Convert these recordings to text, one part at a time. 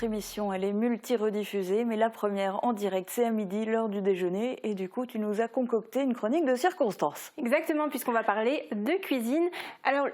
notre émission, elle est multi-rediffusée, mais la première en direct, c'est à midi, l'heure du déjeuner. Et du coup, tu nous as concocté une chronique de circonstances. Exactement, puisqu'on va parler de cuisine. Alors,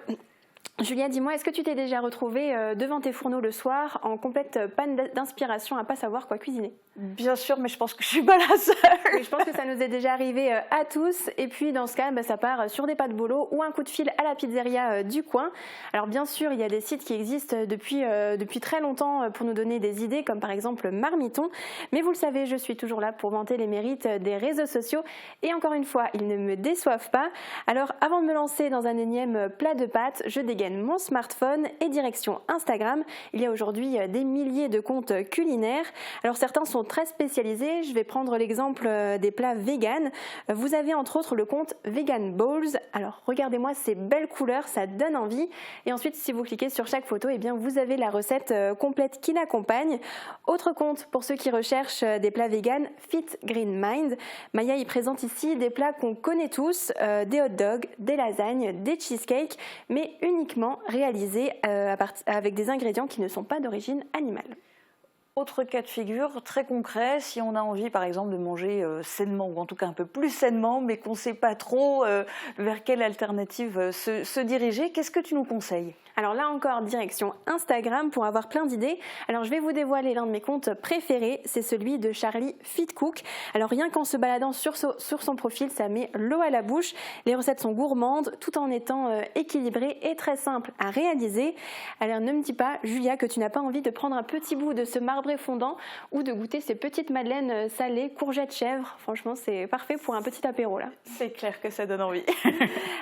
Julia, dis-moi, est-ce que tu t'es déjà retrouvée devant tes fourneaux le soir en complète panne d'inspiration à pas savoir quoi cuisiner? Bien sûr, mais je pense que je suis pas la seule. Oui, je pense que ça nous est déjà arrivé à tous. Et puis dans ce cas, ça part sur des pâtes bolo ou un coup de fil à la pizzeria du coin. Alors bien sûr, il y a des sites qui existent depuis très longtemps pour nous donner des idées, comme par exemple Marmiton. Mais vous le savez, je suis toujours là pour vanter les mérites des réseaux sociaux. Et encore une fois, ils ne me déçoivent pas. Alors avant de me lancer dans un énième plat de pâtes, je dégaine mon smartphone et direction Instagram. Il y a aujourd'hui des milliers de comptes culinaires. Alors certains sont très spécialisés. Je vais prendre l'exemple des plats vegan. Vous avez entre autres le compte Vegan Bowls. Alors regardez-moi ces belles couleurs, ça donne envie. Et ensuite, si vous cliquez sur chaque photo, vous avez la recette complète qui l'accompagne. Autre compte pour ceux qui recherchent des plats vegan, Fit Green Mind. Maya y présente ici des plats qu'on connaît tous, des hot dogs, des lasagnes, des cheesecakes, mais uniquement réalisés avec des ingrédients qui ne sont pas d'origine animale. Autre cas de figure très concret, si on a envie par exemple de manger sainement, ou en tout cas un peu plus sainement, mais qu'on ne sait pas trop vers quelle alternative se diriger, qu'est-ce que tu nous conseilles ? Alors là encore, direction Instagram pour avoir plein d'idées. Alors je vais vous dévoiler l'un de mes comptes préférés, c'est celui de Charlie Fit Cook. Alors rien qu'en se baladant sur son profil, ça met l'eau à la bouche. Les recettes sont gourmandes tout en étant équilibrées et très simples à réaliser. Alors ne me dis pas, Julia, que tu n'as pas envie de prendre un petit bout de ce marbré fondant ou de goûter ces petites madeleines salées, courgettes chèvres. Franchement, c'est parfait pour un petit apéro là. C'est clair que ça donne envie.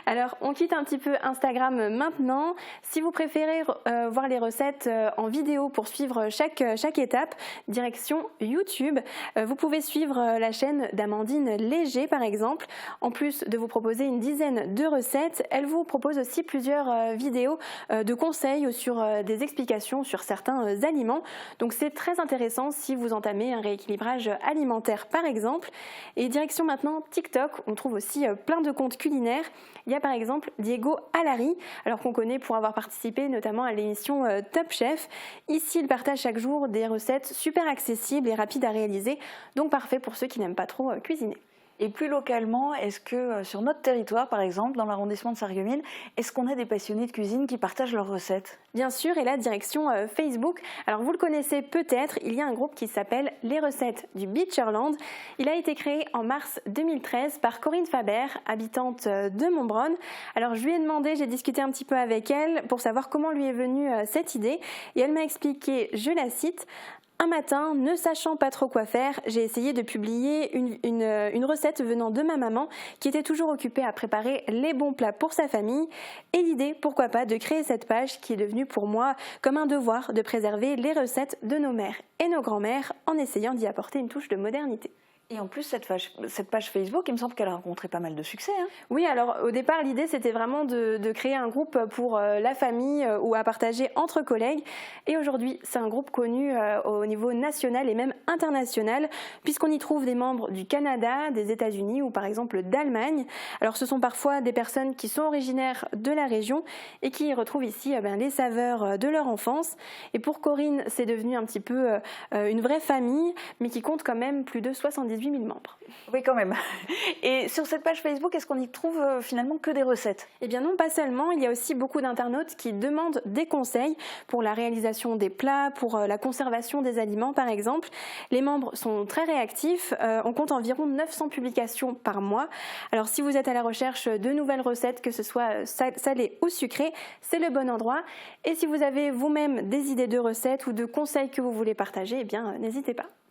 Alors on quitte un petit peu Instagram maintenant. Si vous préférez voir les recettes en vidéo pour suivre chaque étape, direction YouTube. Vous pouvez suivre la chaîne d'Amandine Léger par exemple. En plus de vous proposer une dizaine de recettes, elle vous propose aussi plusieurs vidéos de conseils ou sur des explications sur certains aliments. Donc c'est très intéressant si vous entamez un rééquilibrage alimentaire par exemple. Et direction maintenant TikTok, on trouve aussi plein de comptes culinaires. Il y a par exemple Diego Alari, alors qu'on connaît pour avoir participé notamment à l'émission Top Chef. Ici, il partage chaque jour des recettes super accessibles et rapides à réaliser, donc parfait pour ceux qui n'aiment pas trop cuisiner. Et plus localement, est-ce que sur notre territoire, par exemple, dans l'arrondissement de Sarreguemines, est-ce qu'on a des passionnés de cuisine qui partagent leurs recettes ? Bien sûr, et là, direction Facebook. Alors vous le connaissez peut-être, il y a un groupe qui s'appelle Les Recettes du Beacherland. Il a été créé en mars 2013 par Corinne Faber, habitante de Montbronn. Alors je lui ai demandé, j'ai discuté un petit peu avec elle pour savoir comment lui est venue cette idée. Et elle m'a expliqué, je la cite: un matin, ne sachant pas trop quoi faire, j'ai essayé de publier une recette venant de ma maman qui était toujours occupée à préparer les bons plats pour sa famille. Et l'idée, pourquoi pas, de créer cette page qui est devenue pour moi comme un devoir de préserver les recettes de nos mères et nos grands-mères en essayant d'y apporter une touche de modernité. Et en plus, cette page Facebook, il me semble qu'elle a rencontré pas mal de succès. Hein. Oui, alors au départ, l'idée, c'était vraiment de créer un groupe pour la famille ou à partager entre collègues. Et aujourd'hui, c'est un groupe connu au niveau national et même international, puisqu'on y trouve des membres du Canada, des États-Unis ou par exemple d'Allemagne. Alors ce sont parfois des personnes qui sont originaires de la région et qui y retrouvent ici les saveurs de leur enfance. Et pour Corinne, c'est devenu un petit peu une vraie famille, mais qui compte quand même plus de 78 000 membres. Oui, quand même. Et sur cette page Facebook, est-ce qu'on y trouve finalement que des recettes ? Eh bien non, pas seulement. Il y a aussi beaucoup d'internautes qui demandent des conseils pour la réalisation des plats, pour la conservation des aliments par exemple. Les membres sont très réactifs. On compte environ 900 publications par mois. Alors si vous êtes à la recherche de nouvelles recettes, que ce soit salées ou sucrées, c'est le bon endroit. Et si vous avez vous-même des idées de recettes ou de conseils que vous voulez partager, eh bien n'hésitez pas.